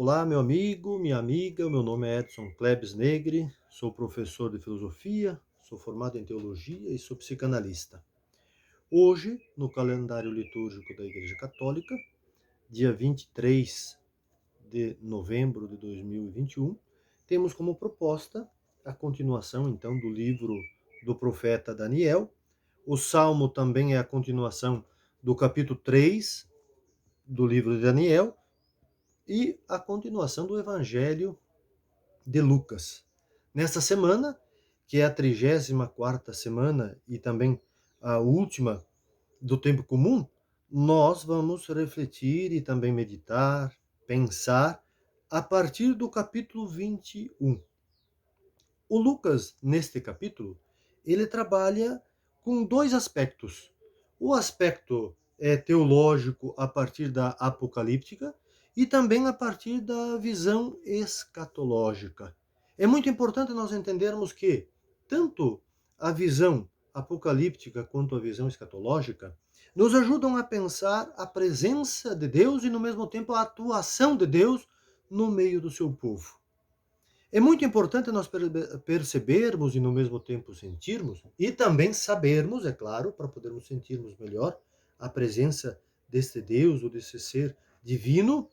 Olá, meu amigo, minha amiga, o meu nome é Edson Klebs Negri, sou professor de filosofia, sou formado em teologia e sou psicanalista. Hoje, no calendário litúrgico da Igreja Católica, dia 23 de novembro de 2021, temos como proposta a continuação, então, do livro do profeta Daniel. O Salmo também é a continuação do capítulo 3 do livro de Daniel e a continuação do Evangelho de Lucas. Nesta semana, que é a 34ª semana e também a última do tempo comum, nós vamos refletir e também meditar, pensar a partir do capítulo 21. O Lucas, neste capítulo, ele trabalha com dois aspectos. O aspecto teológico a partir da apocalíptica e também a partir da visão escatológica. É muito importante nós entendermos que tanto a visão apocalíptica quanto a visão escatológica nos ajudam a pensar a presença de Deus e, no mesmo tempo, a atuação de Deus no meio do seu povo. É muito importante nós percebermos e, no mesmo tempo, sentirmos, e também sabermos, é claro, para podermos sentirmos melhor a presença deste Deus ou desse ser divino,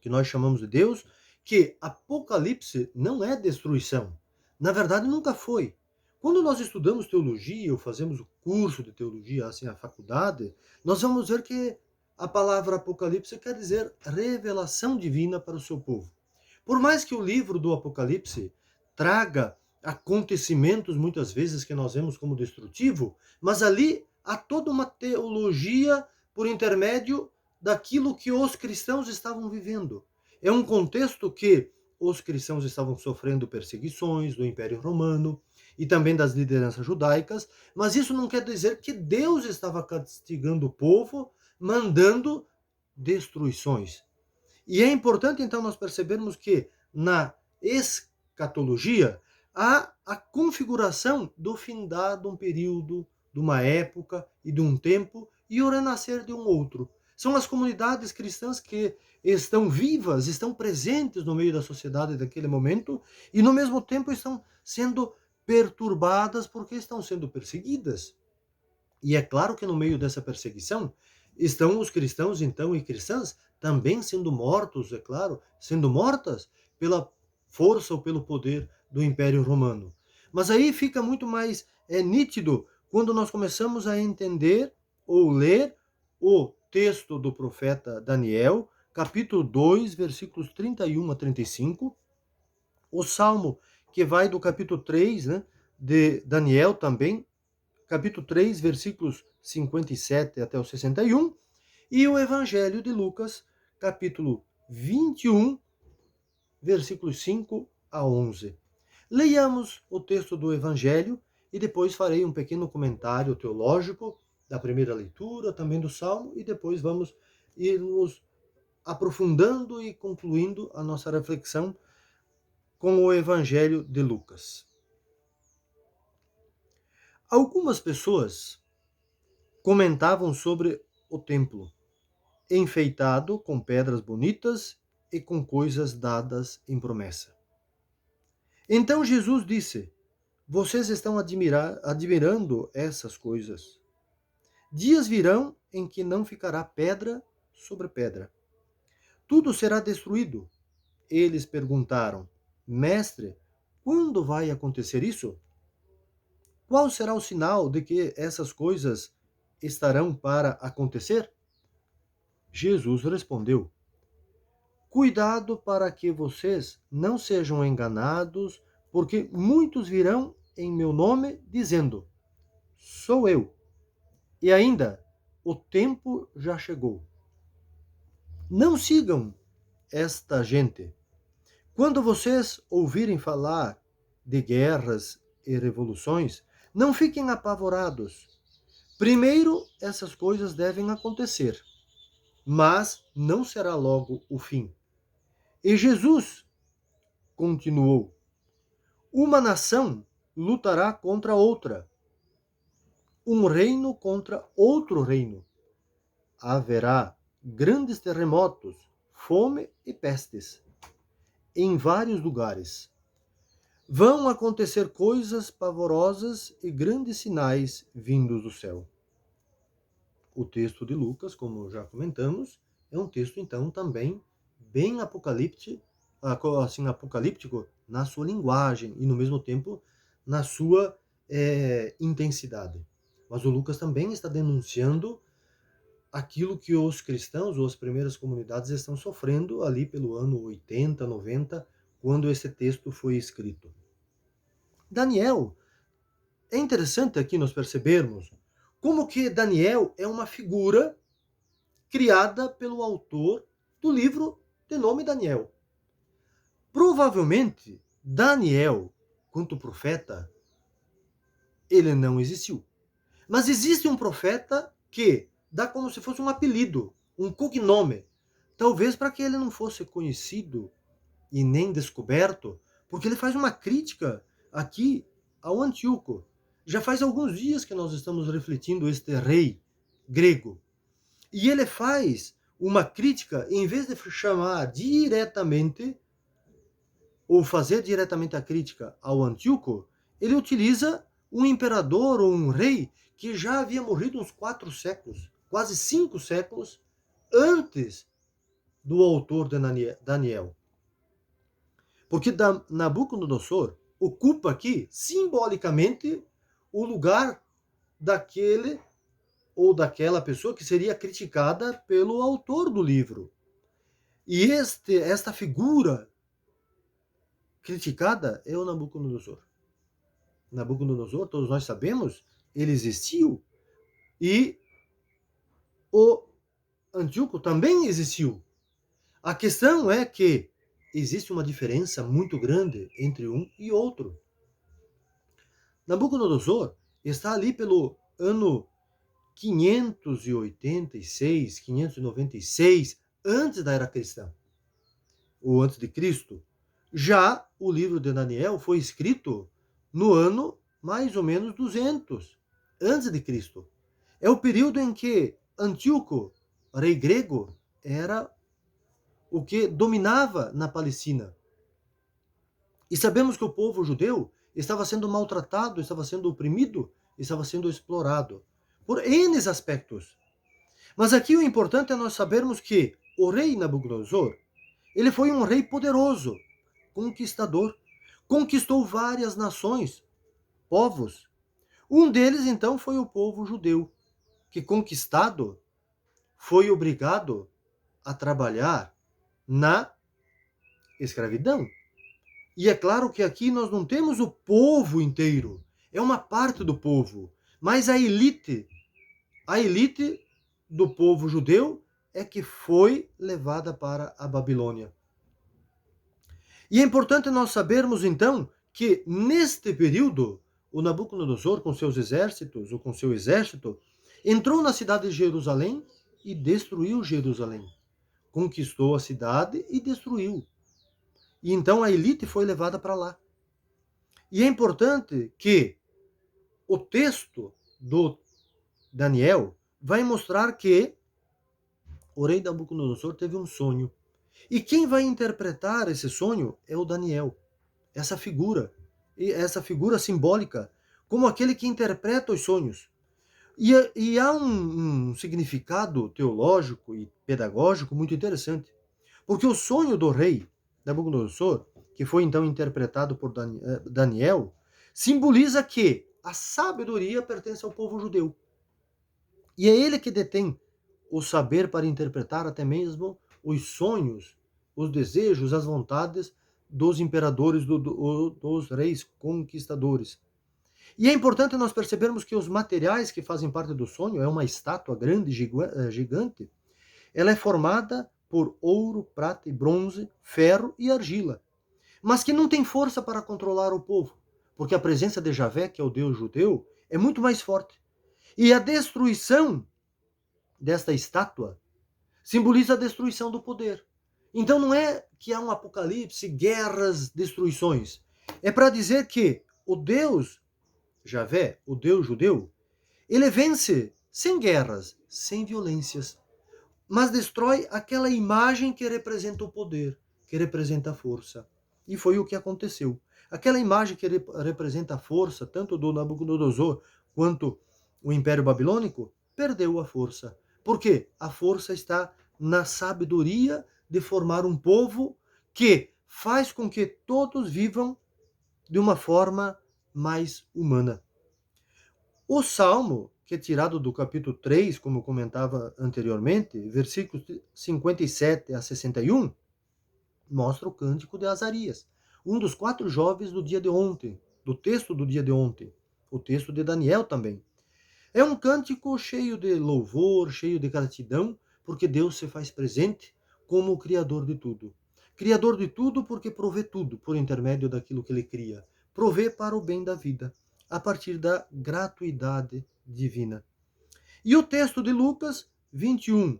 que nós chamamos de Deus, que Apocalipse não é destruição. Na verdade, nunca foi. Quando nós estudamos teologia ou fazemos o curso de teologia, assim, a faculdade, nós vamos ver que a palavra Apocalipse quer dizer revelação divina para o seu povo. Por mais que o livro do Apocalipse traga acontecimentos, muitas vezes, que nós vemos como destrutivo, mas ali há toda uma teologia por intermédio daquilo que os cristãos estavam vivendo. É um contexto que os cristãos estavam sofrendo perseguições do Império Romano e também das lideranças judaicas, mas isso não quer dizer que Deus estava castigando o povo, mandando destruições. E é importante, então, nós percebermos que na escatologia há a configuração do findar de um período, de uma época e de um tempo e o renascer de um outro. São as comunidades cristãs que estão vivas, estão presentes no meio da sociedade daquele momento e, no mesmo tempo, estão sendo perturbadas porque estão sendo perseguidas. E é claro que no meio dessa perseguição estão os cristãos, então, e cristãs também sendo mortos, é claro, sendo mortas pela força ou pelo poder do Império Romano. Mas aí fica muito mais nítido quando nós começamos a entender ou ler o texto do profeta Daniel, capítulo 2, versículos 31 a 35, o Salmo que vai do capítulo 3, né, de Daniel também, capítulo 3, versículos 57 até o 61, e o Evangelho de Lucas, capítulo 21, versículos 5 a 11. Leiamos o texto do Evangelho e depois farei um pequeno comentário teológico da primeira leitura, também do Salmo, e depois vamos irmos aprofundando e concluindo a nossa reflexão com o Evangelho de Lucas. Algumas pessoas comentavam sobre o templo, enfeitado com pedras bonitas e com coisas dadas em promessa. Então Jesus disse: vocês estão admirando essas coisas. Dias virão em que não ficará pedra sobre pedra. Tudo será destruído. Eles perguntaram: Mestre, quando vai acontecer isso? Qual será o sinal de que essas coisas estarão para acontecer? Jesus respondeu: cuidado para que vocês não sejam enganados, porque muitos virão em meu nome dizendo: sou eu. E ainda, o tempo já chegou. Não sigam esta gente. Quando vocês ouvirem falar de guerras e revoluções, não fiquem apavorados. Primeiro, essas coisas devem acontecer, mas não será logo o fim. E Jesus continuou: uma nação lutará contra outra, um reino contra outro reino. Haverá grandes terremotos, fome e pestes em vários lugares. Vão acontecer coisas pavorosas e grandes sinais vindos do céu. O texto de Lucas, como já comentamos, é um texto, então, também bem apocalíptico, assim, apocalíptico na sua linguagem e, no mesmo tempo, na sua intensidade. Mas o Lucas também está denunciando aquilo que os cristãos ou as primeiras comunidades estão sofrendo ali pelo ano 80, 90, quando esse texto foi escrito. Daniel, é interessante aqui nós percebermos como que Daniel é uma figura criada pelo autor do livro de nome Daniel. Provavelmente, Daniel, quanto profeta, ele não existiu. Mas existe um profeta que dá como se fosse um apelido, um cognome, talvez para que ele não fosse conhecido e nem descoberto, porque ele faz uma crítica aqui ao Antíoco. Já faz alguns dias que nós estamos refletindo este rei grego. E ele faz uma crítica, em vez de chamar diretamente, ou fazer diretamente a crítica ao Antíoco, ele utiliza um imperador ou um rei que já havia morrido uns 4 séculos, quase 5 séculos, antes do autor de Daniel. Porque Nabucodonosor ocupa aqui, simbolicamente, o lugar daquele ou daquela pessoa que seria criticada pelo autor do livro. E esta figura criticada é o Nabucodonosor. Nabucodonosor, todos nós sabemos, ele existiu. E o Antíoco também existiu. A questão é que existe uma diferença muito grande entre um e outro. Nabucodonosor está ali pelo ano 586, 596, antes da era cristã, ou antes de Cristo. Já o livro de Daniel foi escrito no ano mais ou menos 200, antes de Cristo. É o período em que Antíoco, rei grego, era o que dominava na Palestina. E sabemos que o povo judeu estava sendo maltratado, estava sendo oprimido, estava sendo explorado por N aspectos. Mas aqui o importante é nós sabermos que o rei Nabucodonosor, ele foi um rei poderoso, conquistador, conquistou várias nações, povos. Um deles, então, foi o povo judeu, que conquistado foi obrigado a trabalhar na escravidão. E é claro que aqui nós não temos o povo inteiro, é uma parte do povo, mas a elite do povo judeu é que foi levada para a Babilônia. E é importante nós sabermos então que neste período o Nabucodonosor com seus exércitos, ou com seu exército, entrou na cidade de Jerusalém e destruiu Jerusalém. Conquistou a cidade e destruiu. E então a elite foi levada para lá. E é importante que o texto do Daniel vai mostrar que o rei Nabucodonosor teve um sonho. E quem vai interpretar esse sonho é o Daniel. Essa figura simbólica, como aquele que interpreta os sonhos. E há um significado teológico e pedagógico muito interessante. Porque o sonho do rei Nabucodonosor, que foi então interpretado por Daniel, simboliza que a sabedoria pertence ao povo judeu. E é ele que detém o saber para interpretar até mesmo os sonhos, os desejos, as vontades dos imperadores, dos reis conquistadores. E é importante nós percebermos que os materiais que fazem parte do sonho, é uma estátua grande, gigante, ela é formada por ouro, prata e bronze, ferro e argila, mas que não tem força para controlar o povo, porque a presença de Javé, que é o Deus judeu, é muito mais forte. E a destruição desta estátua simboliza a destruição do poder. Então não é que há um apocalipse, guerras, destruições. É para dizer que o Deus Javé, o Deus judeu, ele vence sem guerras, sem violências. mas destrói aquela imagem que representa o poder, que representa a força. E foi o que aconteceu. Aquela imagem que representa a força, tanto do Nabucodonosor quanto o Império Babilônico, perdeu a força. Por quê? A força está na sabedoria de formar um povo que faz com que todos vivam de uma forma mais humana. O Salmo, que é tirado do capítulo 3, como eu comentava anteriormente, versículos 57 a 61, mostra o cântico de Azarias, um dos 4 jovens do dia de ontem, do texto do dia de ontem, o texto de Daniel também. É um cântico cheio de louvor, cheio de gratidão, porque Deus se faz presente como o Criador de tudo. Criador de tudo porque provê tudo por intermédio daquilo que Ele cria. Provê para o bem da vida, a partir da gratuidade divina. E o texto de Lucas 21,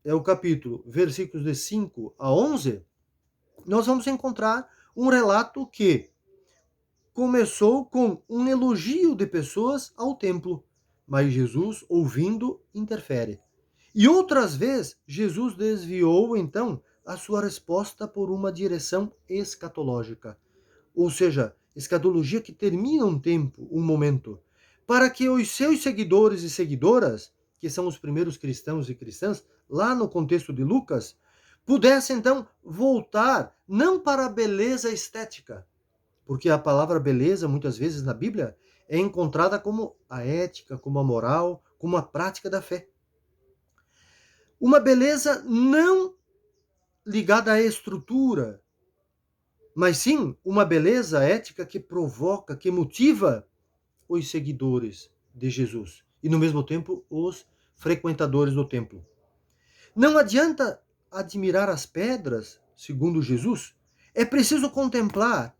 é o capítulo, versículos de 5 a 11, nós vamos encontrar um relato que começou com um elogio de pessoas ao templo, mas Jesus, ouvindo, interfere. E outras vezes, Jesus desviou, então, a sua resposta por uma direção escatológica. Ou seja, escatologia que termina um tempo, um momento, para que os seus seguidores e seguidoras, que são os primeiros cristãos e cristãs, lá no contexto de Lucas, pudessem então voltar não para a beleza estética, porque a palavra beleza, muitas vezes na Bíblia, é encontrada como a ética, como a moral, como a prática da fé. Uma beleza não ligada à estrutura, mas sim uma beleza ética que provoca, que motiva os seguidores de Jesus e, no mesmo tempo, os frequentadores do templo. Não adianta admirar as pedras, segundo Jesus, é preciso contemplar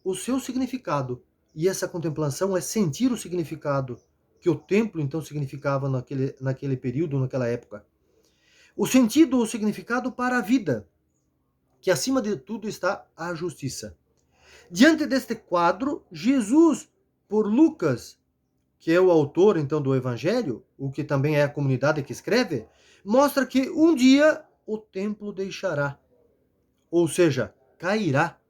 o seu significado. E essa contemplação é sentir o significado que o templo então significava naquele período, naquela época. O sentido, o significado para a vida, que acima de tudo está a justiça. Diante deste quadro, Jesus, por Lucas, que é o autor então do Evangelho, o que também é a comunidade que escreve, mostra que um dia o templo deixará, ou seja, cairá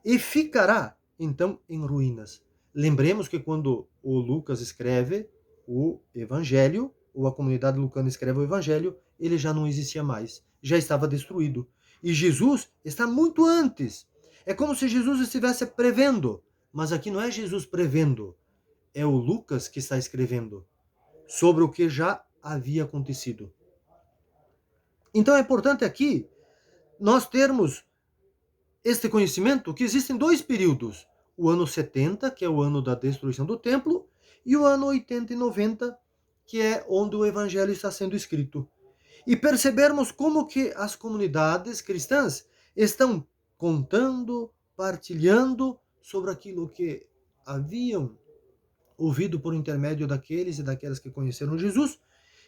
e ficará então em ruínas. Lembremos que quando o Lucas escreve o Evangelho, ou a comunidade lucana escreve o Evangelho, ele já não existia mais, já estava destruído. E Jesus está muito antes. É como se Jesus estivesse prevendo, mas aqui não é Jesus prevendo, é o Lucas que está escrevendo sobre o que já havia acontecido. Então é importante aqui nós termos este conhecimento que existem 2 períodos: o ano 70, que é o ano da destruição do templo, e o ano 80 e 90, que é onde o evangelho está sendo escrito. E percebermos como que as comunidades cristãs estão contando, partilhando sobre aquilo que haviam ouvido por intermédio daqueles e daquelas que conheceram Jesus,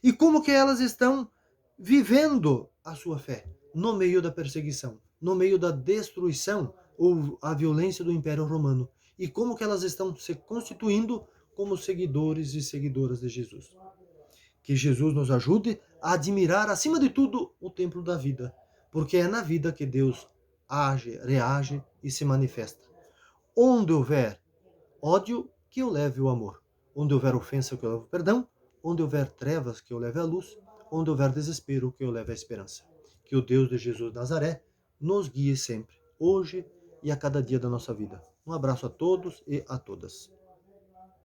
e como que elas estão vivendo a sua fé no meio da perseguição, no meio da destruição ou a violência do Império Romano, e como que elas estão se constituindo como seguidores e seguidoras de Jesus. Que Jesus nos ajude a admirar, acima de tudo, o templo da vida, porque é na vida que Deus age, reage e se manifesta. Onde houver ódio, que eu leve o amor. Onde houver ofensa, que eu leve o perdão. Onde houver trevas, que eu leve a luz. Onde houver desespero, que eu leve a esperança. Que o Deus de Jesus de Nazaré nos guie sempre, hoje e a cada dia da nossa vida. Um abraço a todos e a todas.